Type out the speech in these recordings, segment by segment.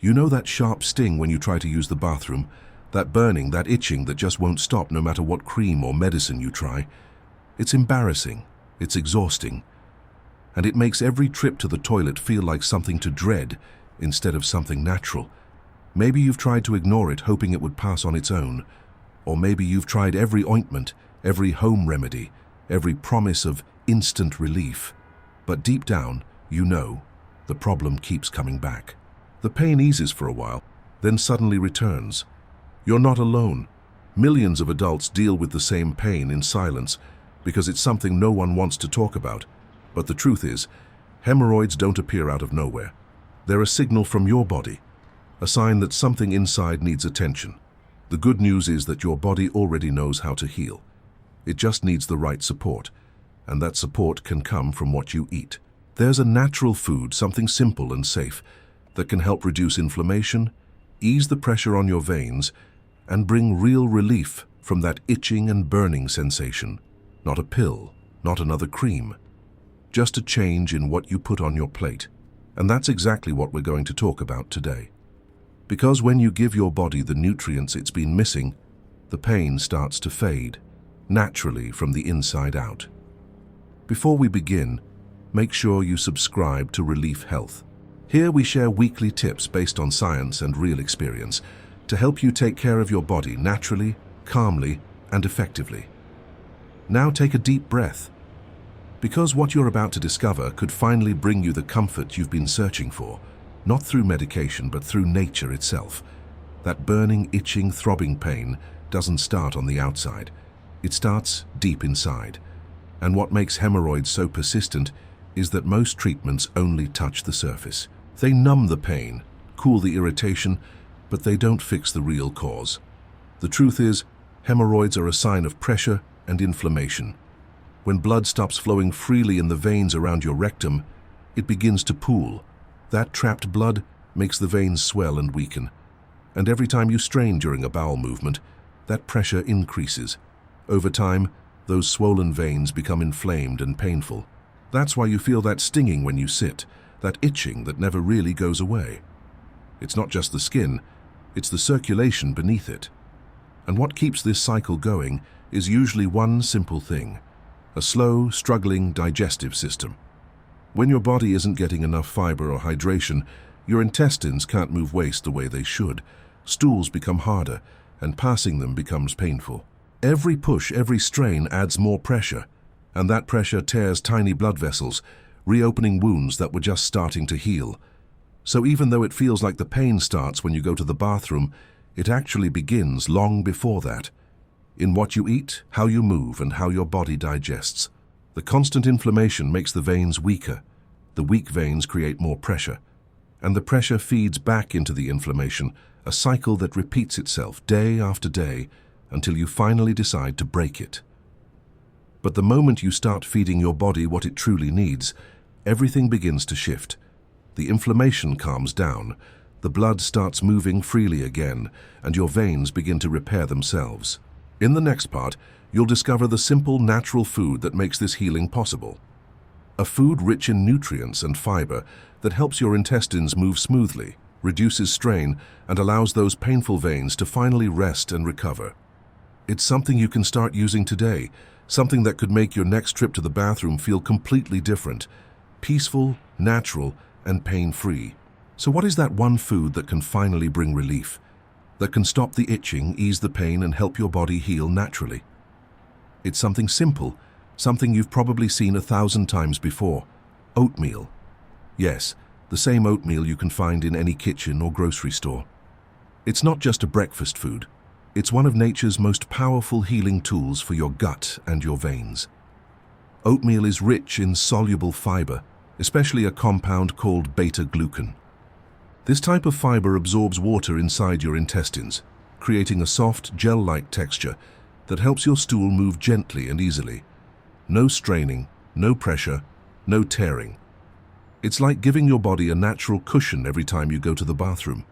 You know that sharp sting when you try to use the bathroom, that burning, that itching that just won't stop no matter what cream or medicine you try. It's embarrassing, it's exhausting, and it makes every trip to the toilet feel like something to dread instead of something natural. Maybe you've tried to ignore it, hoping it would pass on its own. Or maybe you've tried every ointment, every home remedy, every promise of instant relief. But deep down, you know, the problem keeps coming back. The pain eases for a while, then suddenly returns. You're not alone. Millions of adults deal with the same pain in silence because it's something no one wants to talk about. But the truth is, hemorrhoids don't appear out of nowhere. They're a signal from your body, a sign that something inside needs attention. The good news is that your body already knows how to heal. It just needs the right support, and that support can come from what you eat. There's a natural food, something simple and safe, that can help reduce inflammation, ease the pressure on your veins, and bring real relief from that itching and burning sensation. Not a pill, not another cream, just a change in what you put on your plate. And that's exactly what we're going to talk about today. Because when you give your body the nutrients it's been missing, the pain starts to fade, naturally from the inside out. Before we begin, make sure you subscribe to Relief Health. Here we share weekly tips based on science and real experience to help you take care of your body naturally, calmly, and effectively. Now take a deep breath, because what you're about to discover could finally bring you the comfort you've been searching for, not through medication but through nature itself. That burning, itching, throbbing pain doesn't start on the outside. It starts deep inside. And what makes hemorrhoids so persistent is that most treatments only touch the surface. They numb the pain, cool the irritation, but they don't fix the real cause. The truth is, hemorrhoids are a sign of pressure and inflammation. When blood stops flowing freely in the veins around your rectum, it begins to pool. That trapped blood makes the veins swell and weaken. And every time you strain during a bowel movement, that pressure increases. Over time, those swollen veins become inflamed and painful. That's why you feel that stinging when you sit, that itching that never really goes away. It's not just the skin, it's the circulation beneath it. And what keeps this cycle going is usually one simple thing: a slow, struggling digestive system. When your body isn't getting enough fiber or hydration, your intestines can't move waste the way they should. Stools become harder, and passing them becomes painful. Every push, every strain adds more pressure, and that pressure tears tiny blood vessels, reopening wounds that were just starting to heal. So even though it feels like the pain starts when you go to the bathroom, it actually begins long before that. In what you eat, how you move, and how your body digests. The constant inflammation makes the veins weaker. The weak veins create more pressure. And the pressure feeds back into the inflammation, a cycle that repeats itself day after day until you finally decide to break it. But the moment you start feeding your body what it truly needs, everything begins to shift. The inflammation calms down, the blood starts moving freely again, and your veins begin to repair themselves. In the next part, you'll discover the simple, natural food that makes this healing possible. A food rich in nutrients and fiber that helps your intestines move smoothly, reduces strain, and allows those painful veins to finally rest and recover. It's something you can start using today, something that could make your next trip to the bathroom feel completely different, peaceful, natural, and pain-free. So what is that one food that can finally bring relief, that can stop the itching, ease the pain, and help your body heal naturally? It's something simple, something you've probably seen 1,000 times before: oatmeal. Yes, the same oatmeal you can find in any kitchen or grocery store. It's not just a breakfast food. It's one of nature's most powerful healing tools for your gut and your veins. Oatmeal is rich in soluble fiber, especially a compound called beta-glucan. This type of fiber absorbs water inside your intestines, creating a soft, gel-like texture that helps your stool move gently and easily. No straining, no pressure, no tearing. It's like giving your body a natural cushion every time you go to the bathroom.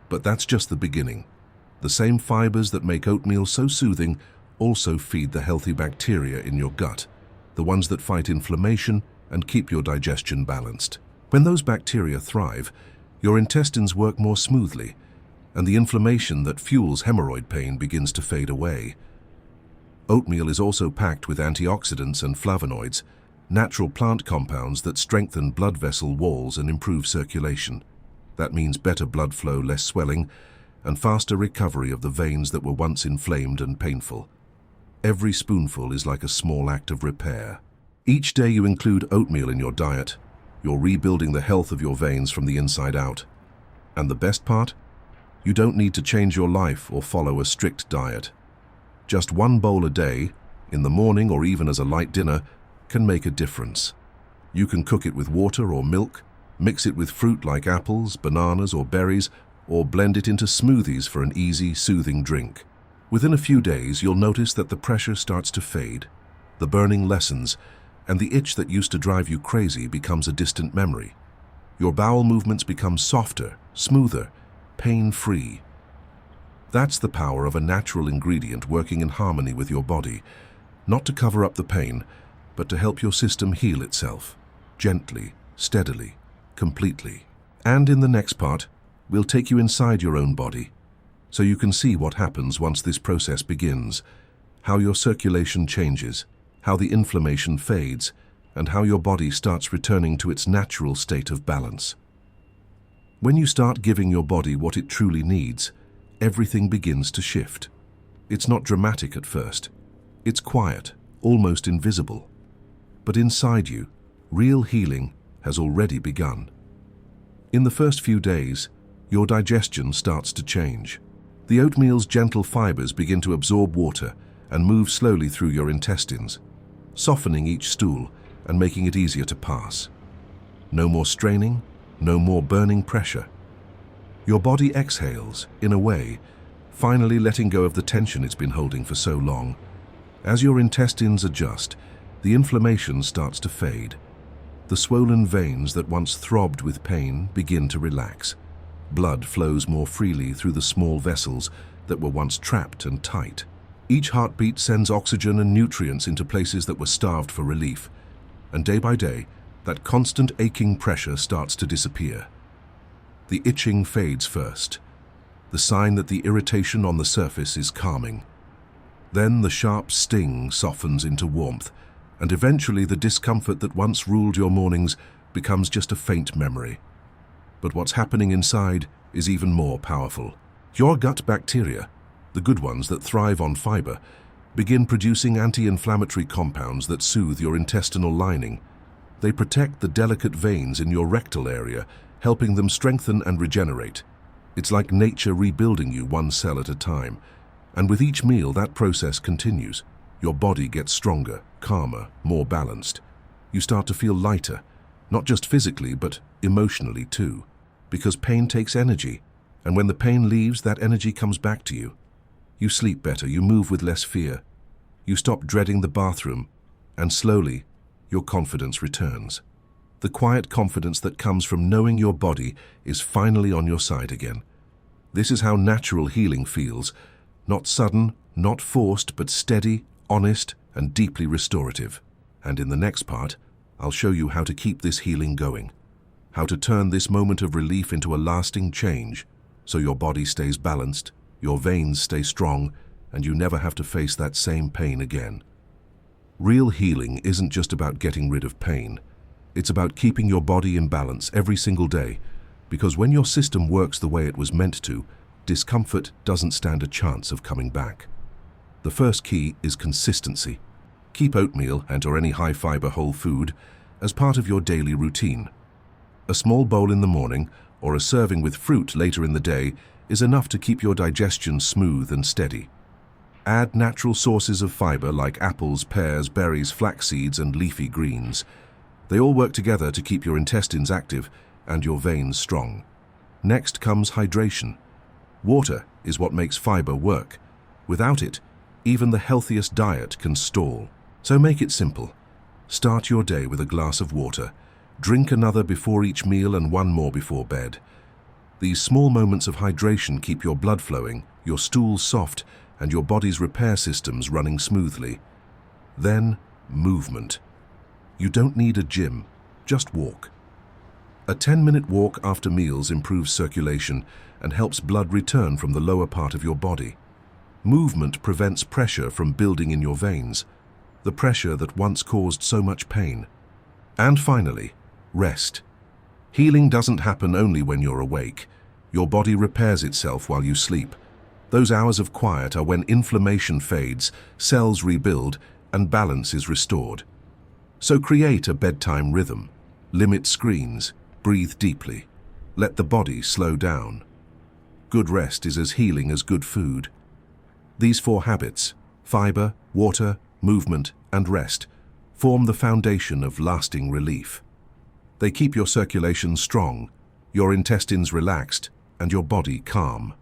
But that's just the beginning. The same fibers that make oatmeal so soothing also feed the healthy bacteria in your gut, the ones that fight inflammation and keep your digestion balanced. When those bacteria thrive, Your intestines work more smoothly, and the inflammation that fuels hemorrhoid pain begins to fade away. Oatmeal is also packed with antioxidants and flavonoids, natural plant compounds that strengthen blood vessel walls and improve circulation. That means better blood flow, less swelling, and faster recovery of the veins that were once inflamed and painful. Every spoonful is like a small act of repair. Each day you include oatmeal in your diet, you're rebuilding the health of your veins from the inside out. And the best part? You don't need to change your life or follow a strict diet. Just one bowl a day, in the morning or even as a light dinner, can make a difference. You can cook it with water or milk, mix it with fruit like apples, bananas or berries, or blend it into smoothies for an easy, soothing drink. Within a few days, you'll notice that the pressure starts to fade, the burning lessens, and the itch that used to drive you crazy becomes a distant memory. Your bowel movements become softer, smoother, pain-free. That's the power of a natural ingredient working in harmony with your body, not to cover up the pain, but to help your system heal itself, gently, steadily, completely. And in the next part, we'll take you inside your own body, so you can see what happens once this process begins, how your circulation changes, how the inflammation fades, and how your body starts returning to its natural state of balance. When you start giving your body what it truly needs, everything begins to shift. It's not dramatic at first. It's quiet, almost invisible. But inside you, real healing has already begun. In the first few days, your digestion starts to change. The oatmeal's gentle fibers begin to absorb water and move slowly through your intestines, softening each stool and making it easier to pass. No more straining, no more burning pressure. Your body exhales, in a way, finally letting go of the tension it's been holding for so long. As your intestines adjust, the inflammation starts to fade. The swollen veins that once throbbed with pain begin to relax. Blood flows more freely through the small vessels that were once trapped and tight. Each heartbeat sends oxygen and nutrients into places that were starved for relief. And day by day, that constant aching pressure starts to disappear. The itching fades first, the sign that the irritation on the surface is calming. Then the sharp sting softens into warmth, and eventually the discomfort that once ruled your mornings becomes just a faint memory. But what's happening inside is even more powerful. Your gut bacteria, the good ones that thrive on fiber, begin producing anti-inflammatory compounds that soothe your intestinal lining. They protect the delicate veins in your rectal area, helping them strengthen and regenerate. It's like nature rebuilding you one cell at a time. And with each meal, that process continues. Your body gets stronger, calmer, more balanced. You start to feel lighter, not just physically, but emotionally too. Because pain takes energy, and when the pain leaves, that energy comes back to you. You sleep better, you move with less fear. You stop dreading the bathroom, and slowly, your confidence returns. The quiet confidence that comes from knowing your body is finally on your side again. This is how natural healing feels. Not sudden, not forced, but steady, honest, and deeply restorative. And in the next part, I'll show you how to keep this healing going. How to turn this moment of relief into a lasting change, so your body stays balanced, your veins stay strong, and you never have to face that same pain again. Real healing isn't just about getting rid of pain. It's about keeping your body in balance every single day, because when your system works the way it was meant to, discomfort doesn't stand a chance of coming back. The first key is consistency. Keep oatmeal and/or any high-fiber whole food as part of your daily routine. A small bowl in the morning or a serving with fruit later in the day is enough to keep your digestion smooth and steady. Add natural sources of fiber like apples, pears, berries, flax seeds, and leafy greens. They all work together to keep your intestines active and your veins strong. Next comes hydration. Water is what makes fiber work. Without it, even the healthiest diet can stall. So make it simple. Start your day with a glass of water. Drink another before each meal and one more before bed. These small moments of hydration keep your blood flowing, your stools soft, and your body's repair systems running smoothly. Then, movement. You don't need a gym, just walk. A 10-minute walk after meals improves circulation and helps blood return from the lower part of your body. Movement prevents pressure from building in your veins, the pressure that once caused so much pain. And finally, rest. Healing doesn't happen only when you're awake. Your body repairs itself while you sleep. Those hours of quiet are when inflammation fades, cells rebuild, and balance is restored. So create a bedtime rhythm. Limit screens. Breathe deeply. Let the body slow down. Good rest is as healing as good food. These 4 habits, fiber, water, movement, and rest, form the foundation of lasting relief. They keep your circulation strong, your intestines relaxed, and your body calm.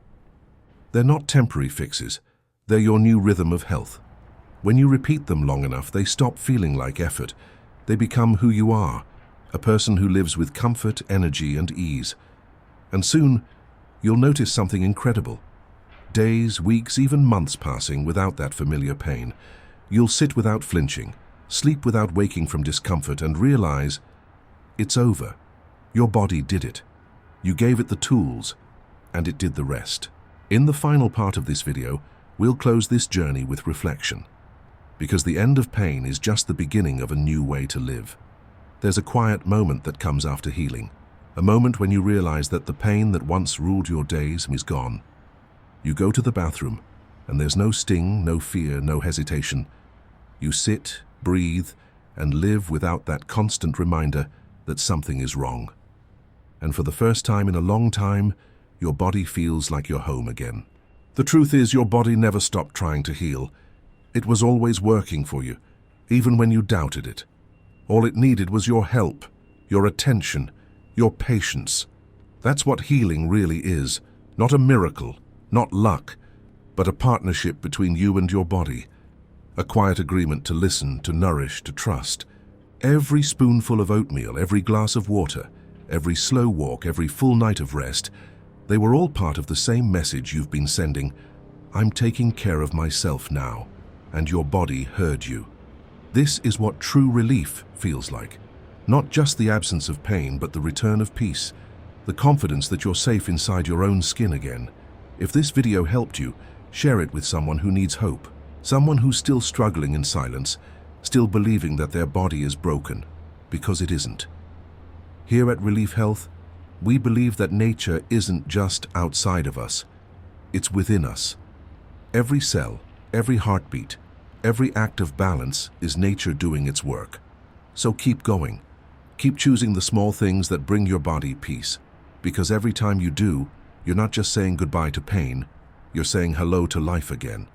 They're not temporary fixes. They're your new rhythm of health. When you repeat them long enough, they stop feeling like effort. They become who you are, a person who lives with comfort, energy, and ease. And soon, you'll notice something incredible. Days, weeks, even months passing without that familiar pain. You'll sit without flinching, sleep without waking from discomfort, and realize it's over. Your body did it. You gave it the tools, and it did the rest. In the final part of this video, we'll close this journey with reflection. Because the end of pain is just the beginning of a new way to live. There's a quiet moment that comes after healing, a moment when you realize that the pain that once ruled your days is gone. You go to the bathroom, and there's no sting, no fear, no hesitation. You sit, breathe, and live without that constant reminder that something is wrong. And for the first time in a long time, your body feels like you're home again. The truth is, your body never stopped trying to heal. It was always working for you, even when you doubted it. All it needed was your help, your attention, your patience. That's what healing really is. Not a miracle, not luck, but a partnership between you and your body. A quiet agreement to listen, to nourish, to trust. Every spoonful of oatmeal, every glass of water, every slow walk, every full night of rest, they were all part of the same message you've been sending. I'm taking care of myself now, and your body heard you. This is what true relief feels like. Not just the absence of pain, but the return of peace, the confidence that you're safe inside your own skin again. If this video helped you, share it with someone who needs hope, someone who's still struggling in silence, still believing that their body is broken, because it isn't. Here at Relief Health, we believe that nature isn't just outside of us, it's within us. Every cell, every heartbeat, every act of balance is nature doing its work. So keep going. Keep choosing the small things that bring your body peace, because every time you do, you're not just saying goodbye to pain, you're saying hello to life again.